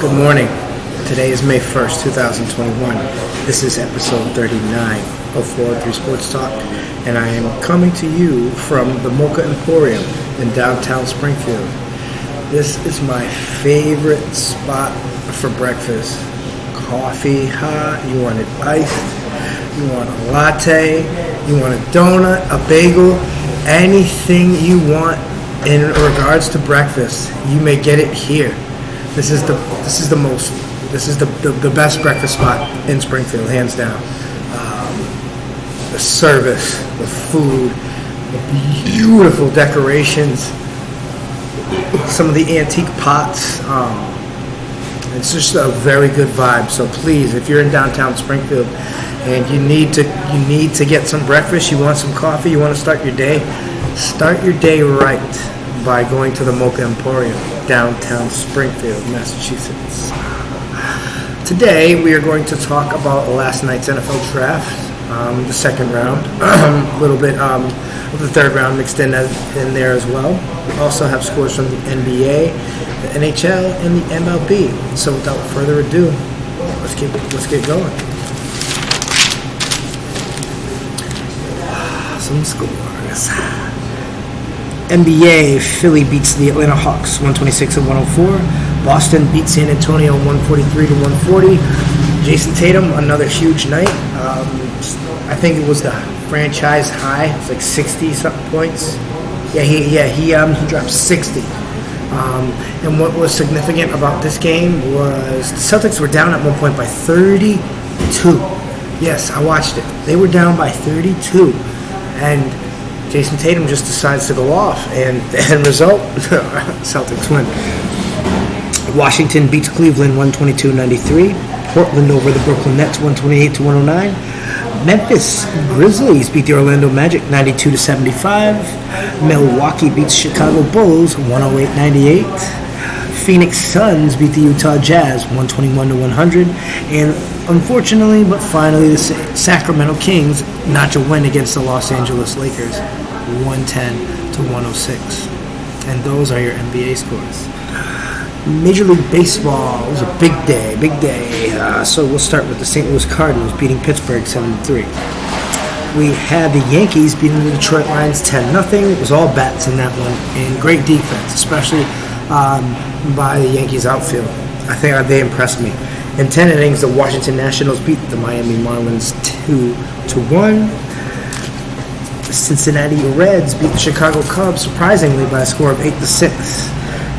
Good morning. Today is May 1st, 2021. This is episode 39 of 403 Sportstalk, and I am coming to you from the MOCHA Emporium in downtown Springfield. This is my favorite spot for breakfast. Coffee hot, you want it iced, you want a latte, you want a donut, a bagel, anything you want in regards to breakfast, you may get it here. This is the best breakfast spot in Springfield, hands down. The service, the food, the beautiful decorations, some of the antique pots. It's just a very good vibe. So please, if you're in downtown Springfield and you need to get some breakfast, you want some coffee, you want to start your day right by going to the MOCHA Emporium, downtown Springfield, Massachusetts. Today, we are going to talk about last night's NFL draft, the second round, a little bit of the third round mixed in there as well. We also have scores from the NBA, the NHL, and the MLB. So without further ado, let's get going. Some scores. NBA, Philly beats the Atlanta Hawks 126-104. Boston beats San Antonio 143-140. Jason Tatum, another huge night. I think it was the franchise high. It was like 60-something points. He dropped 60. And what was significant about this game was the Celtics were down at one point by 32. Yes, I watched it. They were down by 32. And Jason Tatum just decides to go off, and the end result, Celtics win. Washington beats Cleveland 122-93. Portland over the Brooklyn Nets 128-109. Memphis Grizzlies beat the Orlando Magic 92-75. Milwaukee beats Chicago Bulls 108-98. Phoenix Suns beat the Utah Jazz 121-100. And unfortunately, but finally, the Sacramento Kings notch a win against the Los Angeles Lakers 110-106. And those are your NBA scores. Major League Baseball was a big day. So we'll start with the St. Louis Cardinals beating Pittsburgh 7-3. We had the Yankees beating the Detroit Lions 10-0. It was all bats in that one, and great defense, especially by the Yankees outfield. I think they impressed me. In 10 innings, the Washington Nationals beat the Miami Marlins 2-1. The Cincinnati Reds beat the Chicago Cubs surprisingly by a score of 8-6.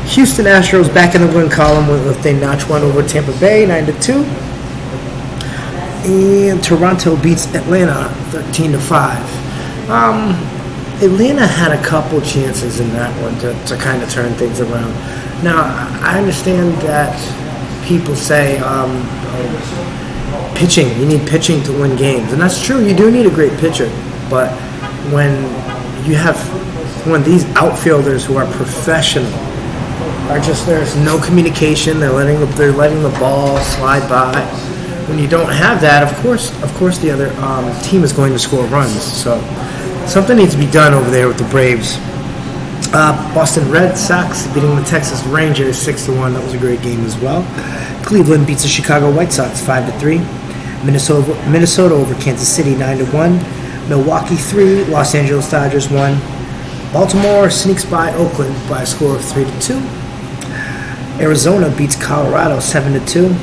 Houston Astros back in the win column with they notch one over Tampa Bay 9-2. And Toronto beats Atlanta 13-5. Atlanta had a couple chances in that one to kind of turn things around. Now, I understand that people say pitching, you need pitching to win games. And that's true, you do need a great pitcher. But when these outfielders who are professional are just, there's no communication, they're letting the ball slide by. When you don't have that, of course the other team is going to score runs. So something needs to be done over there with the Braves. Boston Red Sox beating the Texas Rangers 6-1. That was a great game as well. Cleveland beats the Chicago White Sox 5-3. Minnesota over Kansas City 9-1. Milwaukee 3. Los Angeles Dodgers 1. Baltimore sneaks by Oakland by a score of 3-2. Arizona beats Colorado 7-2.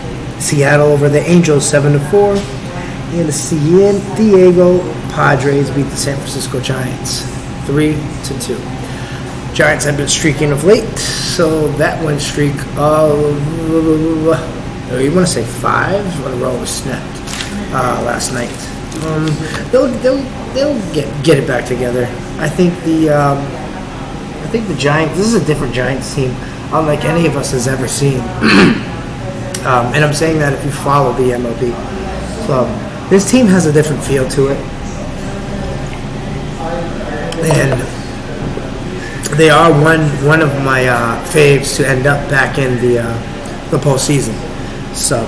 Seattle over the Angels 7-4. And the San Diego Padres beat the San Francisco Giants 3-2. Giants have been streaking of late, so that win streak of, you want to say 5 on a row was snapped last night. They'll get it back together. I think the Giants. This is a different Giants team, unlike any of us has ever seen. And I'm saying that if you follow the MLB. So this team has a different feel to it, and they are one of my faves to end up back in the postseason. So,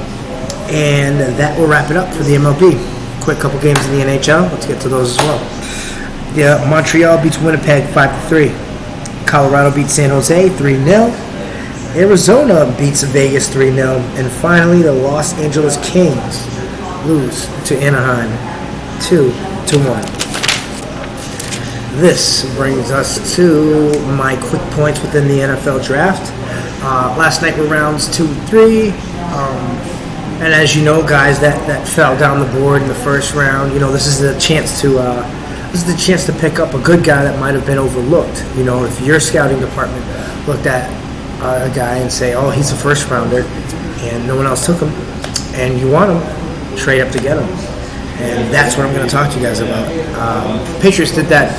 and that will wrap it up for the MLB. Quick couple games in the NHL. Let's get to those as well. Montreal beats Winnipeg 5-3. Colorado beats San Jose 3-0. Arizona beats Vegas 3-0. And finally, the Los Angeles Kings lose to Anaheim 2-1. This brings us to my quick points within the NFL draft. Last night were rounds 2 and 3. And as you know, guys, that fell down the board in the first round. This is the chance to pick up a good guy that might have been overlooked. If your scouting department looked at a guy and say, "Oh, he's a first rounder," and no one else took him, and you want him, trade up to get him. And that's what I'm going to talk to you guys about. Patriots did that.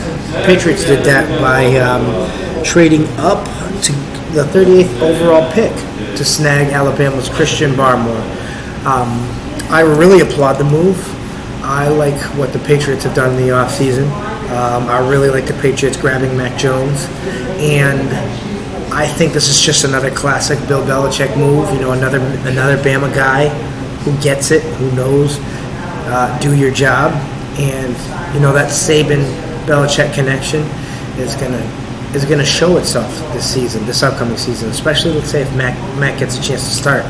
Patriots did that by trading up to the 38th overall pick to snag Alabama's Christian Barmore. I really applaud the move. I like what the Patriots have done in the offseason. I really like the Patriots grabbing Mac Jones. And I think this is just another classic Bill Belichick move. Another Bama guy who gets it, who knows, do your job. And, that Saban-Belichick connection is gonna show itself this upcoming season, especially, let's say, if Mac gets a chance to start.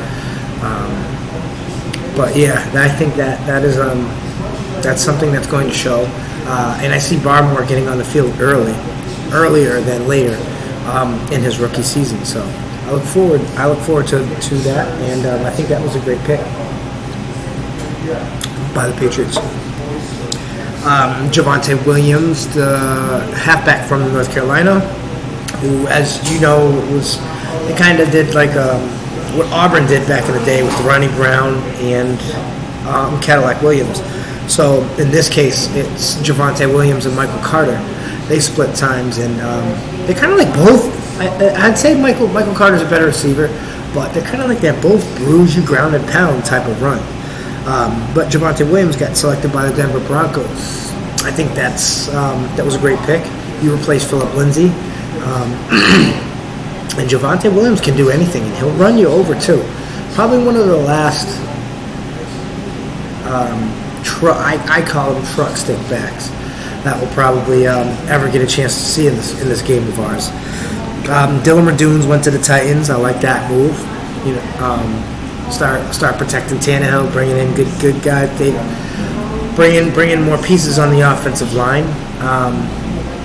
But yeah, I think that's something that's going to show, and I see Barmore getting on the field earlier than later in his rookie season. So I look forward to that, and I think that was a great pick by the Patriots. Javonte Williams, the halfback from North Carolina, who, as you know, they kind of did like what Auburn did back in the day with Ronnie Brown and Cadillac Williams. So in this case, it's Javonte Williams and Michael Carter. They split times, and they're kind of like both. I'd say Michael Carter's a better receiver, but they're kind of like that both bruise you, ground and pound type of run. But Javonte Williams got selected by the Denver Broncos. I think that was a great pick. You replaced Phillip Lindsay. And Javonte Williams can do anything, and he'll run you over too. Probably one of the last, I call them truck stick backs that will probably ever get a chance to see in this game of ours. Dylan Radunes went to the Titans. I like that move. Start protecting Tannehill, bringing in good guys. They bring in more pieces on the offensive line.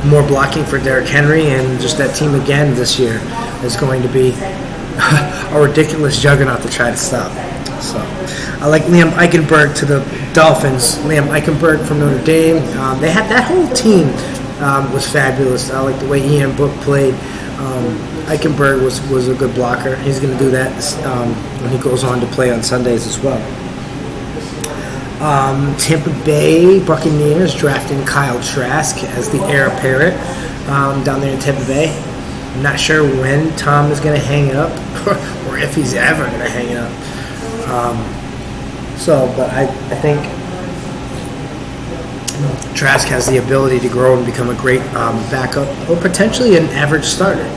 More blocking for Derrick Henry, and just that team again this year is going to be a ridiculous juggernaut to try to stop. So I like Liam Eichenberg to the Dolphins. Liam Eichenberg from Notre Dame. They had that whole team was fabulous. I like the way Ian Book played. Eichenberg was a good blocker. He's going to do that when he goes on to play on Sundays as well. Tampa Bay Buccaneers drafting Kyle Trask as the heir apparent down there in Tampa Bay. I'm not sure when Tom is going to hang it up or if he's ever going to hang it up. But I think Trask has the ability to grow and become a great backup or potentially an average starter.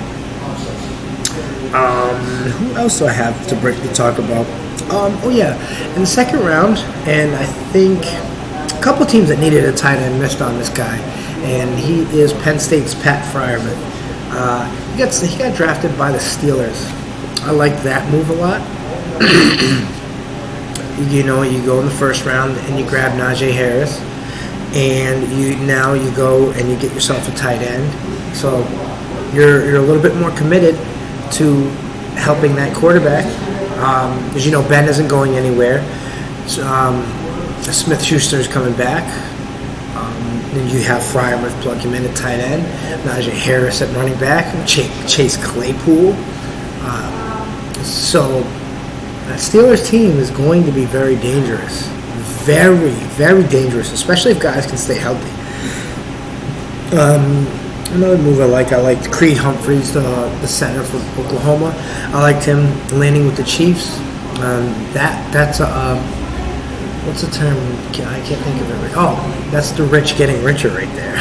Who else do I have to talk about? In the second round, and I think a couple teams that needed a tight end missed on this guy, and he is Penn State's Pat Fryerman. He got drafted by the Steelers. I like that move a lot. You go in the first round and you grab Najee Harris, and you go and you get yourself a tight end. So you're a little bit more committed to helping that quarterback. As you know, Ben isn't going anywhere. Smith-Schuster is coming back. Then you have Fryer plug him in at tight end. Najee Harris at running back. Chase Claypool. So that Steelers team is going to be very dangerous. Very, very dangerous, especially if guys can stay healthy. Another move I liked Creed Humphreys, the center for Oklahoma. I liked him landing with the Chiefs. That's what's the term? I can't think of it. Oh, that's the rich getting richer right there.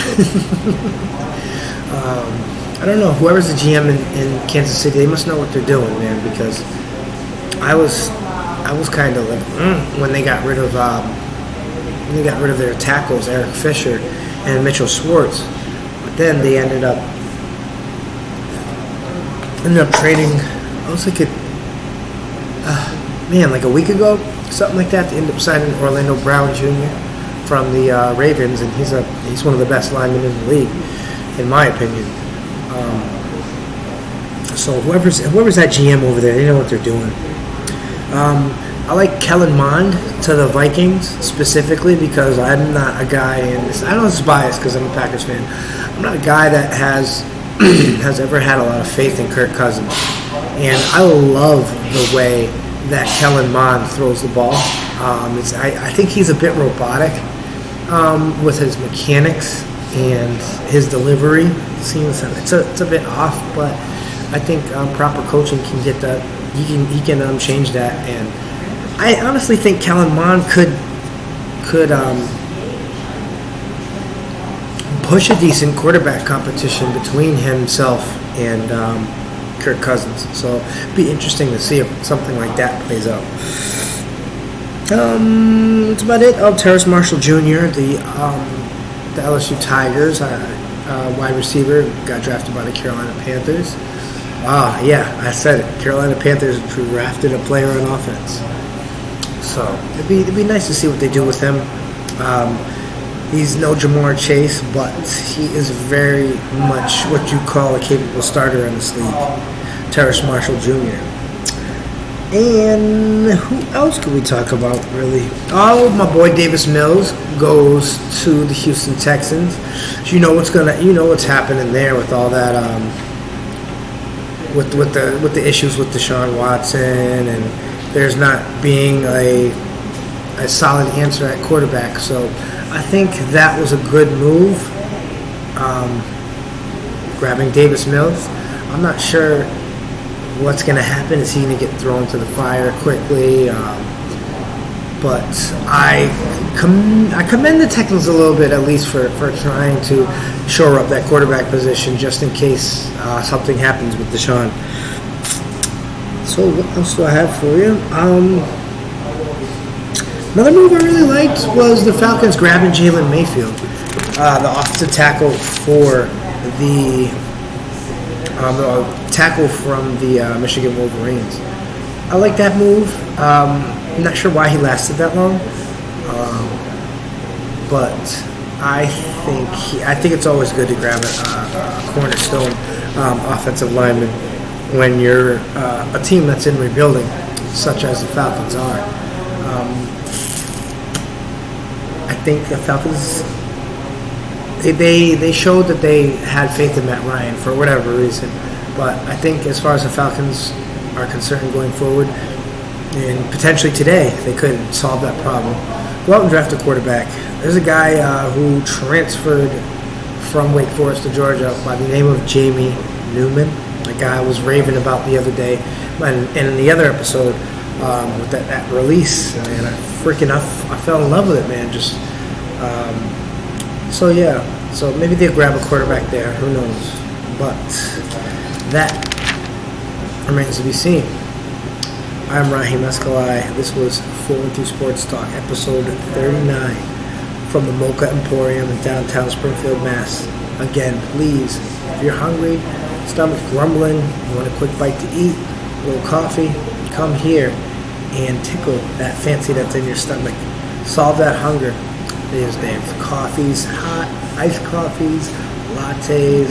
I don't know. Whoever's the GM in Kansas City, they must know what they're doing, man. Because I was kind of like when they got rid of their tackles, Eric Fisher and Mitchell Schwartz. But then they ended up trading I was like, like a week ago, something like that, to end up signing Orlando Brown Jr. from the Ravens, and he's one of the best linemen in the league, in my opinion. So whoever's that GM over there, they know what they're doing. I like Kellen Mond to the Vikings specifically because I'm not a guy, and I know this is biased because I'm a Packers fan. I'm not a guy that has ever had a lot of faith in Kirk Cousins, and I love the way that Kellen Mond throws the ball. I think he's a bit robotic with his mechanics and his delivery. It's a bit off, but I think proper coaching can get that. He can change that, and I honestly think Kellen Mond could push a decent quarterback competition between himself and Kirk Cousins. So it'd be interesting to see if something like that plays out. That's about it. Terrace Marshall Jr., the LSU Tigers, wide receiver, got drafted by the Carolina Panthers. Yeah, I said it. Carolina Panthers drafted a player on offense. So it'd be nice to see what they do with him. He's no Jamar Chase, but he is very much what you call a capable starter in this league. Terrace Marshall Jr. And who else could we talk about, really? Oh, my boy Davis Mills goes to the Houston Texans. So you know what's happening there with all that, with the issues with Deshaun Watson, and there's not being a solid answer at quarterback. So I think that was a good move, grabbing Davis Mills. I'm not sure what's going to happen. Is he going to get thrown to the fire quickly? But I commend the Texans a little bit, at least for trying to shore up that quarterback position just in case something happens with Deshaun. So what else do I have for you? Another move I really liked was the Falcons grabbing Jalen Mayfield, the offensive tackle for the tackle from the Michigan Wolverines. I like that move. I'm not sure why he lasted that long, but I think it's always good to grab a cornerstone offensive lineman when you're a team that's in rebuilding, such as the Falcons are. I think the Falcons, they showed that they had faith in Matt Ryan for whatever reason. But I think as far as the Falcons are concerned going forward, and potentially today, they could solve that problem. Go out and draft a quarterback. There's a guy who transferred from Wake Forest to Georgia by the name of Jamie Newman. A guy I was raving about the other day. And in the other episode, with that release, and I fell in love with it, man. So maybe they'll grab a quarterback there. Who knows? But that remains to be seen. I'm Raheem Escalay. This was 412 Sports Talk, episode 39 from the MOCHA Emporium in downtown Springfield, Mass. Again, please, if you're hungry, stomach grumbling, you want a quick bite to eat, a little coffee, come here and tickle that fancy that's in your stomach. Solve that hunger. They have coffees, hot iced coffees, lattes,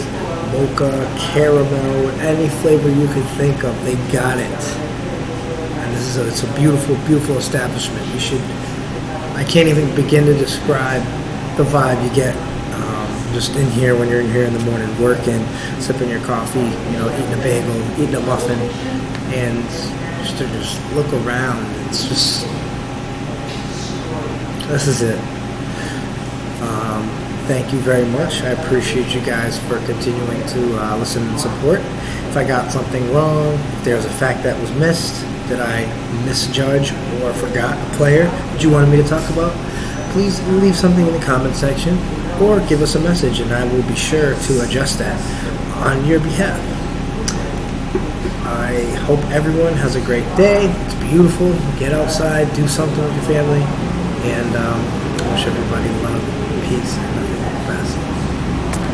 mocha, caramel, any flavor you can think of, they got it. And it's a beautiful, beautiful establishment. I can't even begin to describe the vibe you get just in here when you're in here in the morning working, sipping your coffee, eating a bagel, eating a muffin, and just to look around. It's just, this is it. Thank you very much. I appreciate you guys for continuing to listen and support. If I got something wrong, if there's a fact that was missed, did I misjudge or forgot a player that you wanted me to talk about, please leave something in the comment section or give us a message, and I will be sure to adjust that on your behalf. I hope everyone has a great day. It's beautiful. Get outside, do something with your family, and I wish everybody love, peace, and